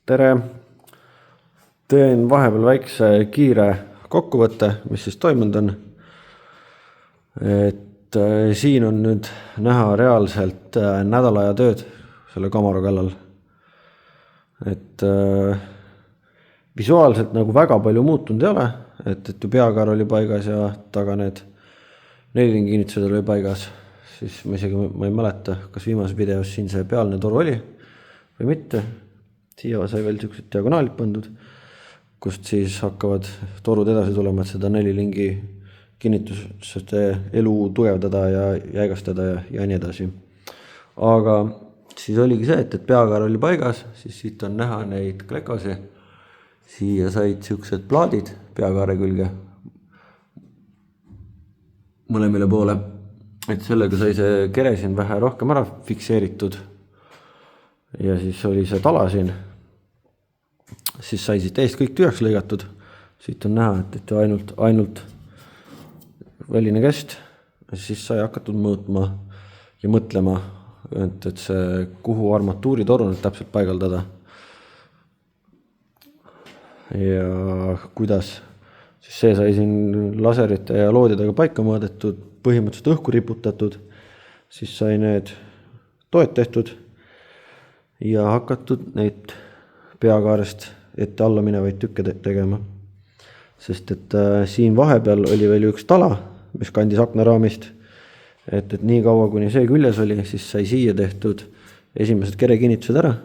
Tere! Teen vahepeal väikse kiire kokkuvõtte, mis siis toimunud on. Siin on nüüd näha reaalselt nädalaja tööd selle Camaro kallal. Visuaalselt nagu väga palju muutunud ei ole, et ju peakaar oli paigas ja taga need neliringikinnitused oli paigas. Siis ma ei mäleta, kas viimases videos siin see pealne toru oli või mitte. Siia sai veel sellised diagonaalid pandud, kust siis hakkavad torud edasi tulema, et seda neliringi kinnituste elu tugevdada ja jäigastada ja nii edasi. Aga siis oligi see, et peakaar oli paigas, siis siit on näha neid klekasi. Siia said sellised plaadid peakaare külge mõlemile poole. Et sellega sai see kere siin vähe rohkem ära fikseeritud ja siis oli see tala siin. Siis sai siit eest kõik tühjaks lõigatud. Siit on näha, et ainult väline kest. Siis sai hakatud mõõtma ja mõtlema, et see kuhu armatuuritoru nüüd täpselt paigaldada. Ja kuidas siis see sai siin laserite ja loodidega paika mõõdetud, põhimõtteliselt õhku riputatud, siis sai need toed tehtud ja hakatud neid peakaarest ette alla minevaid tükke tegema. Sest et siin vahepeal oli veel üks tala, mis kandis aknaraamist, et nii kaua kuni see küljes oli, siis sai siia tehtud esimesed kerekinnitused ära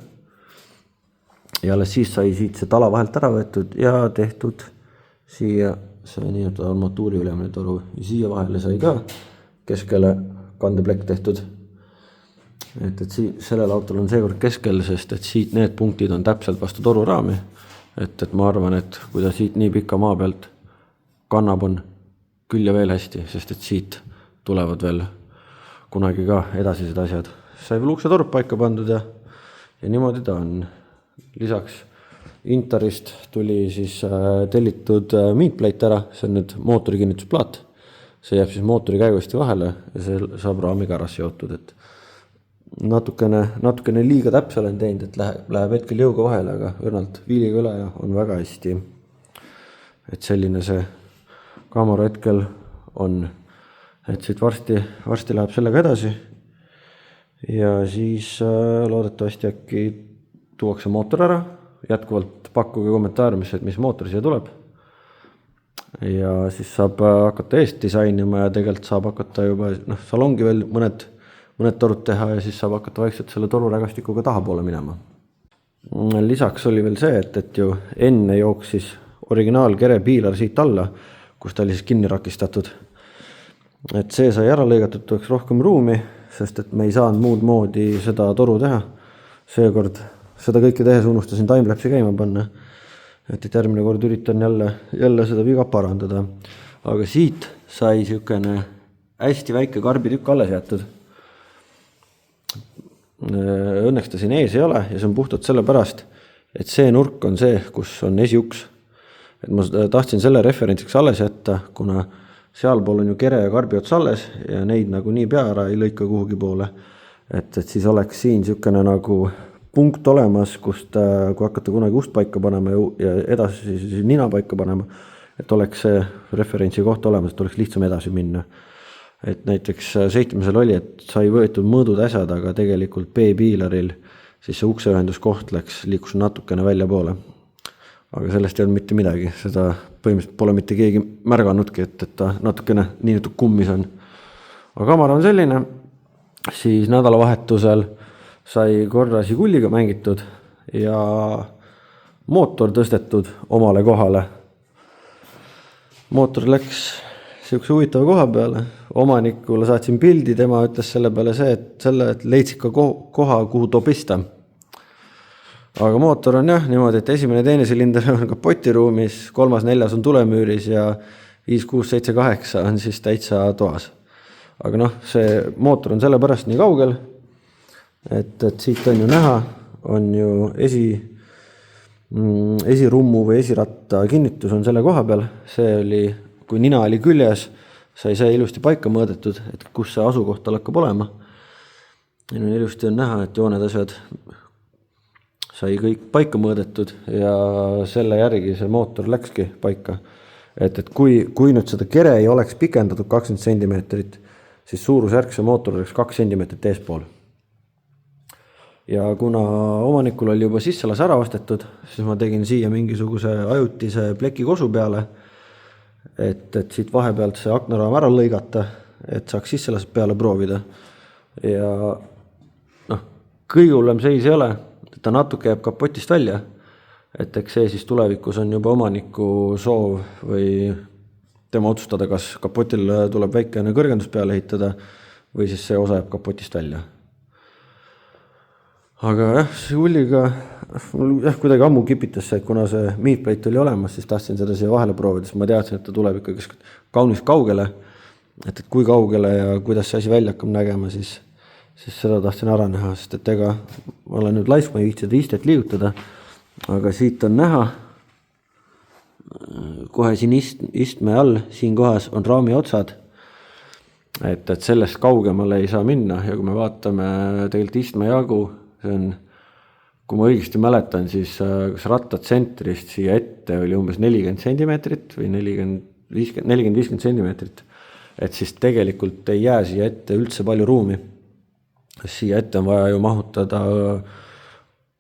ja alles siis sai siit see tala vahelt ära võetud ja tehtud siia see nii-öelda armatuuri ülemine toru ja siia vahele sai ka keskele kandeplekk tehtud. Et sellel autol on seekord keskel, sest et siit need punktid on täpselt vastu toru raami. Et ma arvan, et kui ta siit nii pika maa pealt kannab on küll ja veel hästi, sest et siit tulevad veel kunagi ka edasised asjad. Sai veel uksetorp paika pandud ja niimoodi ta on. Lisaks Intarist tuli siis tellitud meatplate ära, see on nüüd mootori kinnitusplaat. See jääb siis mootori käigusti vahele ja see saab raamiga ära seotud, et natukene liiga täpse olen teinud, et läheb hetkel jõuga vahele, aga õrnalt viiliga üle ja on väga hästi. Et selline see Camaro hetkel on, et siit varsti läheb sellega edasi ja siis loodetavasti äkki tuuakse mootor ära. Jätkuvalt pakkuge kommentaariumis, et mis mootor siia tuleb. Ja siis saab hakata eest disainima ja tegelikult saab hakata juba, salongi veel mõned torud teha ja siis saab hakata vaikselt selle torurägastikuga taha poole minema. Lisaks oli veel see, et ju enne jooksis originaalkere piilar siit alla, kus ta oli siis kinni rakistatud. Et see sai ära lõigatud, tuleks rohkem ruumi, sest et me ei saanud muud moodi seda toru teha. Seekord seda kõike tehes unustasin timelapsi käima panna, et järgmine kord üritan jälle seda viga parandada. Aga siit sai selline hästi väike karbitükk alles jäetud. Õnneks ta siin ees ei ole ja see on puhtalt selle pärast, et see nurk on see, kus on esiuks. Et ma tahtsin selle referentsiks alles jätta, kuna sealpool on ju kere ja karbi ots alles ja neid nagu nii pea ära ei lõika kuhugi poole. Et siis oleks siin selline nagu punkt olemas, kust kui hakata kunagi ust paika panema ja edasi siis nina paika panema, et oleks see referentsi koht olemas, et oleks lihtsam edasi minna. Et näiteks seitmisel oli, et sai võetud mõõdud äsad, aga tegelikult B-piilaril siis see ukseühenduskoht liikus natukene välja poole. Aga sellest ei olnud mitte midagi, seda põhimõtteliselt pole mitte keegi märganudki, et ta natukene nii kummis on. Aga Camaro on selline, siis nädalavahetusel sai korra Žiguliga mängitud ja mootor tõstetud omale kohale. Mootor läks selline huvitava koha peale. Omanikule saatsin pildi, tema ütles selle peale et leidsid ka koha, kuhu too pista. Aga mootor on niimoodi, et esimene teine silinder on kapotiruumis, 3., 4. on tulemüüris ja 5, 6, 7, 8 on siis täitsa toas. Aga see mootor on selle pärast nii kaugel, et siit on ju näha, on ju esirummu või esiratta kinnitus on selle koha peal. See oli, kui nina oli küljes, sai see ilusti paika mõõdetud, et kus see asukoht tal hakkab olema. Ja ilusti on näha, et jooned asjad sai kõik paika mõõdetud ja selle järgi see mootor läkski paika. Et kui nüüd seda kere ei oleks pikendatud 20 centimeetrit, siis suurusjärk see mootor oleks 2 centimeetrit eespool. Ja kuna omanikul oli juba sisselas ära ostetud, siis ma tegin siia mingisuguse ajutise plekikosu peale, et siit vahepealt see aknaraam ära lõigata, et saaks sisselas peale proovida. Ja kõige hullem seis ei ole, et ta natuke jääb kapotist välja, et eks see siis tulevikus on juba omaniku soov või tema otsustada, kas kapotil tuleb väikene kõrgendus peale ehitada või siis see osa jääb kapotist välja. Aga jah, see hulliga kuidagi ammu kipitas see, et kuna see meatplate oli olemas, siis tahtsin seda siia vahele proovida, sest ma teadsin, et ta tuleb ikkagi kaunis kaugele, et kui kaugele ja kuidas see asi välja hakkab nägema, siis seda tahtsin ära näha, sest et ega ma olen nüüd laisk, ma ei viitsi seda istet liigutada, aga siit on näha, kohe siin istme all, siin kohas on raami otsad, et sellest kaugemale ei saa minna ja kui me vaatame tegelikult istme jagu, see on, kui ma õigesti mäletan, siis kas rattatsentrist siia ette oli umbes 40 centimeetrit või 40-50 centimeetrit, et siis tegelikult ei jää siia ette üldse palju ruumi. Siia ette on vaja ju mahutada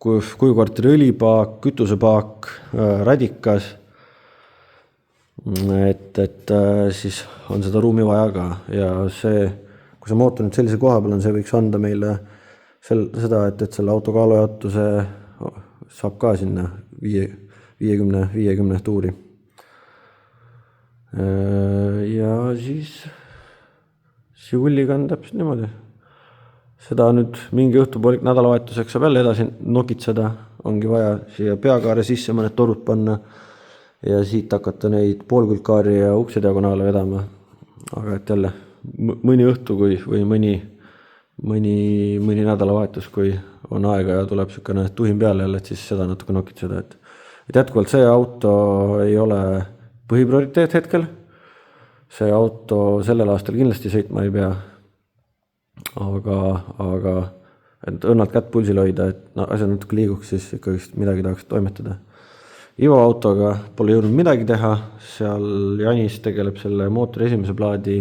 kuivkorteri õlipaak, kütusepaak, radikas, et siis on seda ruumi vaja ka ja see, kui see mootor nüüd sellise koha peal on, see võiks anda meile seda, et selle auto kaalujaotuse saab ka sinna 50 tuuri. Ja siis see hulliga on täpselt niimoodi. Seda nüüd mingi õhtupoolik nädalavahetuseks saab jälle edasi nokitseda, ongi vaja siia peakaare sisse mõned torud panna ja siit hakata neid poolkülgkaari ja ukse diagonaale vedama. Aga et jälle mõni õhtu või mõni nädalavahetus, kui on aega ja tuleb niisugune tuhin peale jälle, et siis seda natuke nokitseda. Et jätkuvalt see auto ei ole põhiprioriteet hetkel. See auto sellel aastal kindlasti sõitma ei pea. Aga et õnnalt kätt pulsil hoida, et asjad natuke liiguks, siis ikkagi midagi tahaks toimetada. Ivo autoga pole jõudnud midagi teha, seal Janis tegeleb selle mootori esimese plaadi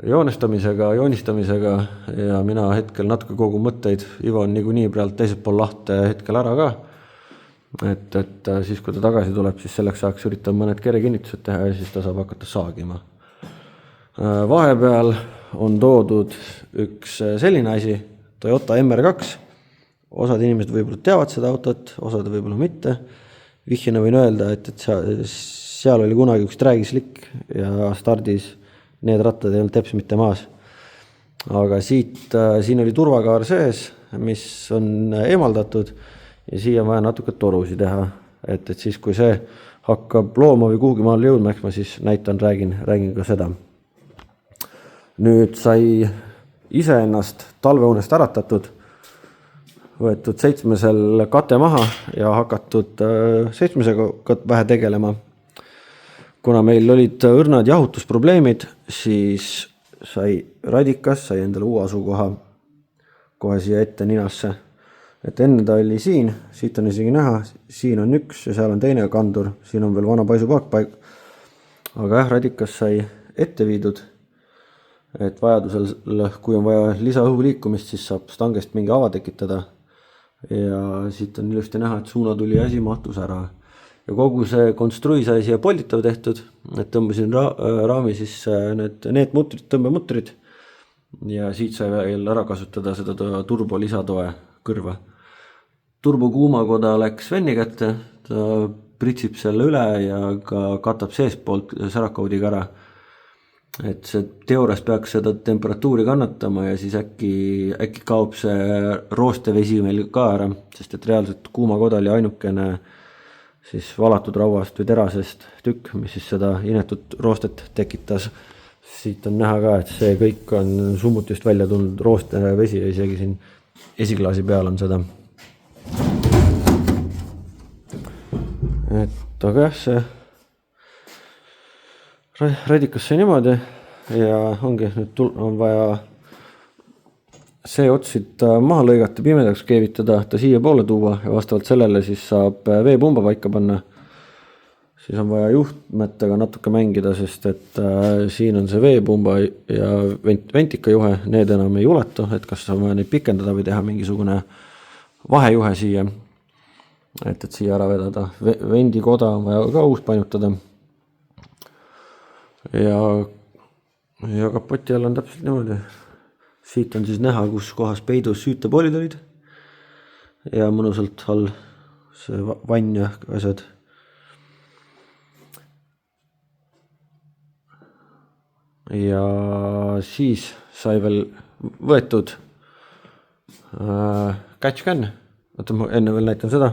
joonistamisega ja mina hetkel natuke kogu mõtteid, Ivo on niikuinii praegu teiselt pool lahte hetkel ära ka, et siis kui ta tagasi tuleb, siis selleks saaks üritada mõned kerekinnitused teha ja siis ta saab hakata saagima. Vahepeal on toodud üks selline asi, Toyota MR2. Osad inimesed võib-olla teavad seda autot, osad võib-olla mitte. Vihjena võin öelda, et seal oli kunagi üks träägislik ja stardis need rattad ei olnud teps mitte maas. Aga siin oli turvakaar sees, mis on eemaldatud ja siia on vaja natuke torusi teha. Et siis, kui see hakkab looma või kuhugi maal jõudma, eks ma siis näitan, räägin ka seda. Nüüd sai iseennast talveunest äratatud, võetud 7 kate maha ja hakatud 7 vähe tegelema. Kuna meil olid õrnad jahutusprobleemid, siis sai radikas, sai endale uue asukoha kohe siia ette ninasse. Et enne ta oli siin, siit on isegi näha, siin on üks ja seal on teine kandur, siin on veel vana paisupaak paik. Aga radikas sai ette viidud. Et vajadusel, kui on vaja lisaõhu liikumist, siis saab stangest mingi ava tekitada ja siit on ilusti näha, et suunatuli asi mahtus ära ja kogu see konstrui sai siia polditav tehtud, et tõmbasin raami siis need mutrid, tõmbemutrid ja siit sai veel ära kasutada seda turbo lisatoe kõrva. Turbo kuumakoda läks Svenni kätte, ta pritsib selle üle ja ka katab seespoolt särakaudiga ära. Et see teoorias peaks seda temperatuuri kannatama ja siis äkki kaob see roostevesi meil ka ära, sest et reaalselt kuumakoda oli ainukene siis valatud rauast või terasest tükk, mis siis seda inetut roostet tekitas. Siit on näha ka, et see kõik on summutist välja tulnud roostevesi ja isegi siin esiklaasi peal on seda. Et aga jah, see radikas sai niimoodi ja ongi, nüüd on vaja see ots siit maha lõigata, pimedaks keevitada, ta siia poole tuua ja vastavalt sellele siis saab veepumba paika panna. Siis on vaja juhtmetega natuke mängida, sest et siin on see veepumba ja ventika juhe, need enam ei uletu, et kas on vaja neid pikendada või teha mingisugune vahejuhe siia, et siia ära vedada. Vendikoda on vaja ka uus painutada. Ja kapoti all on täpselt niimoodi. Siit on siis näha, kus kohas peidus süütepoolid olid ja mõnusalt all see vann ja asjad. Ja siis sai veel võetud catch-can, oota ma enne veel näitan seda.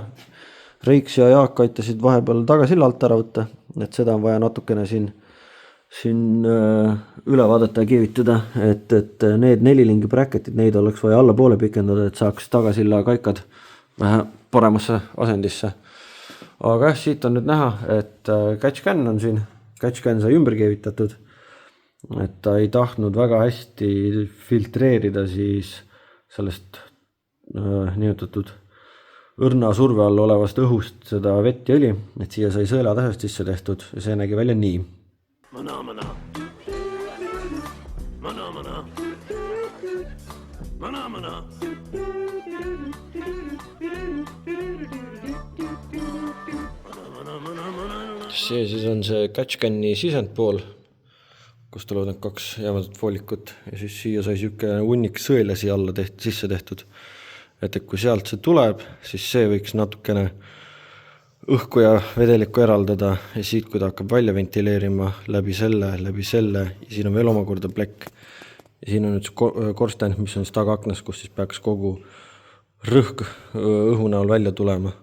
Reiks ja Jaak aitasid vahepeal tagasilla alt ära võtta, et seda on vaja natukene siin üle vaadata ja keevitada, et need 4 lingi bracketid, neid oleks vaja alla poole pikendada, et saaks tagasilla kaikad vähe paremasse asendisse. Aga siit on nüüd näha, et catch-can on siin, catch-can sai ümber keevitatud, et ta ei tahtnud väga hästi filtreerida siis sellest nimetatud õrna surve all olevast õhust seda vett ja õli, et siia sai sõelatähest sisse tehtud ja see nägi välja nii. See siis on see catch-can'i sisendpool, kus tulevad need 2 jäämatut foolikut ja siis siia sai siuke hunnik sõelasi alla sisse tehtud. Et kui sealt see tuleb, siis see võiks natukene õhku ja vedelikku eraldada ja siit, kui ta hakkab välja ventileerima läbi selle ja siin on veel omakorda plekk. Ja siin on nüüd see korsten, mis on siis tagaaknas, kus siis peaks kogu rõhk õhu näol välja tulema.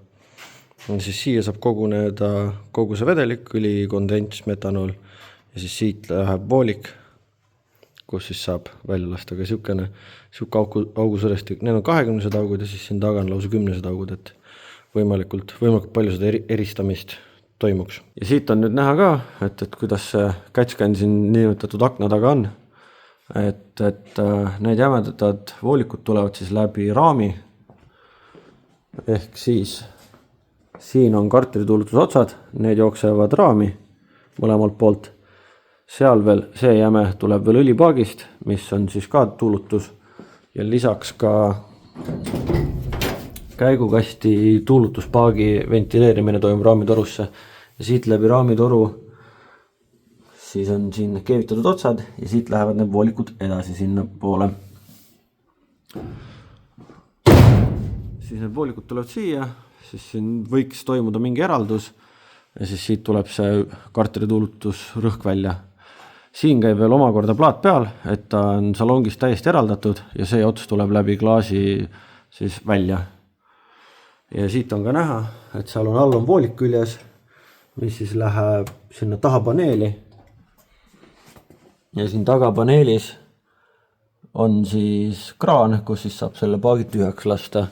Ja siis siia saab koguneda kogu see vedelik, õli, kondents, metanool ja siis siit läheb voolik, kus siis saab välja lasta ka siuke augusõrestik. Need on 20 augud ja siis siin taga on lausa 10 augud, et võimalikult palju seda eristamist toimuks. Ja siit on nüüd näha ka, et kuidas see catch-can siin nimetatud akna taga on. Et need jämedad voolikud tulevad siis läbi raami. Ehk siis siin on kartulituulutuse otsad, need jooksevad raami mõlemalt poolt. Seal veel see jäme tuleb veel õlipaagist, mis on siis ka tuulutus ja lisaks ka käigukasti tuulutuspaagi ventileerimine toimub raamitorusse ja siit läbi raamitoru siis on siin keevitatud otsad ja siit lähevad need voolikud edasi sinna poole. Siis need voolikud tulevad siia, siis siin võiks toimuda mingi eraldus ja siis siit tuleb see kartulituulutus rõhk välja. Siin käib veel omakorda plaat peal, et ta on salongist täiesti eraldatud ja see ots tuleb läbi klaasi siis välja. Ja siit on ka näha, et seal on all on voolik küljes, mis siis läheb sinna taha paneeli. Ja siin taga paneelis on siis kraan, kus siis saab selle paagid tühjaks lasta.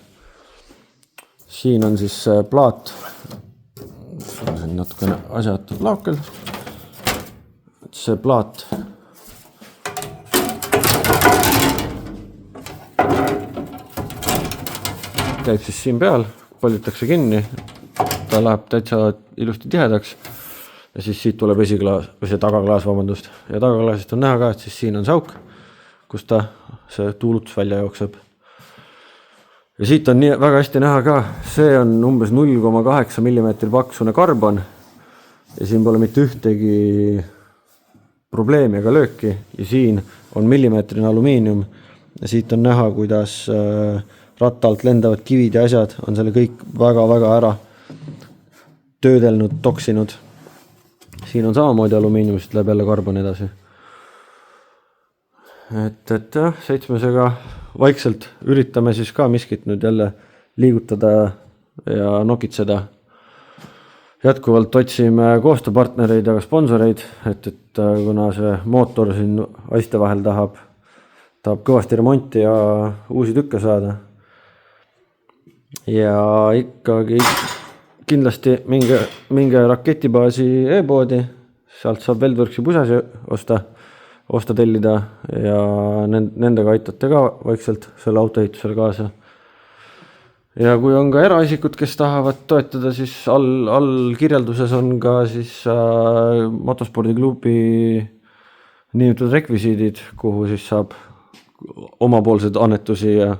Siin on siis plaat, see on natukene asjatud laakel. See plaat käib siis siin peal, paljutakse kinni, ta läheb täitsa ilusti tihedaks ja siis siit tuleb esiklaas, või see tagaklaas, vabandust. Ja tagaklaasist on näha ka, et siis siin on sauk, kus ta see tuulutus välja jookseb. Ja siit on nii väga hästi näha ka, see on umbes 0,8 mm paksune karbon ja siin pole mitte ühtegi probleemi ega lööki ja siin on millimeetrine alumiinium ja siit on näha, kuidas rattalt lendavad kivid ja asjad on selle kõik väga-väga ära töödelnud, toksinud. Siin on samamoodi alumiiniumist läheb jälle karbon edasi. Et jah, 7-sega vaikselt üritame siis ka miskit nüüd jälle liigutada ja nokitseda. Jätkuvalt otsime koostööpartnereid ja sponsoreid, et kuna see mootor siin aiste vahel tahab kõvasti remonti ja uusi tükke saada. Ja ikkagi kindlasti minge raketibaasi e-poodi, sealt saab Weldworksi pusasi osta. osta, tellida ja nendega aitate ka vaikselt selle autoehitusele kaasa. Ja kui on ka eraisikud, kes tahavad toetada, siis all kirjelduses on ka siis motospordiklubi niinimetatud rekvisiidid, kuhu siis saab omapoolsed annetusi ja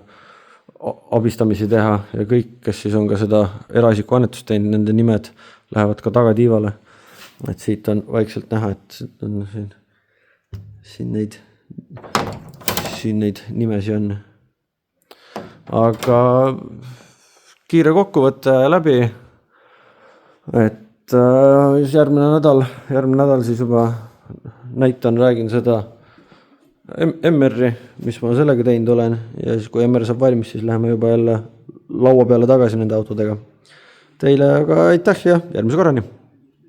abistamisi teha ja kõik, kes siis on ka seda eraisiku annetust teinud, nende nimed lähevad ka tagatiivale. Et siit on vaikselt näha, et on siin neid nimesi on. Aga kiire kokkuvõte läbi, et järgmine nädal siis juba näitan, räägin seda MR-i, mis ma sellega teinud olen ja siis kui MR saab valmis, siis läheme juba jälle laua peale tagasi nende autodega. Teile aga aitäh ja järgmise korrani!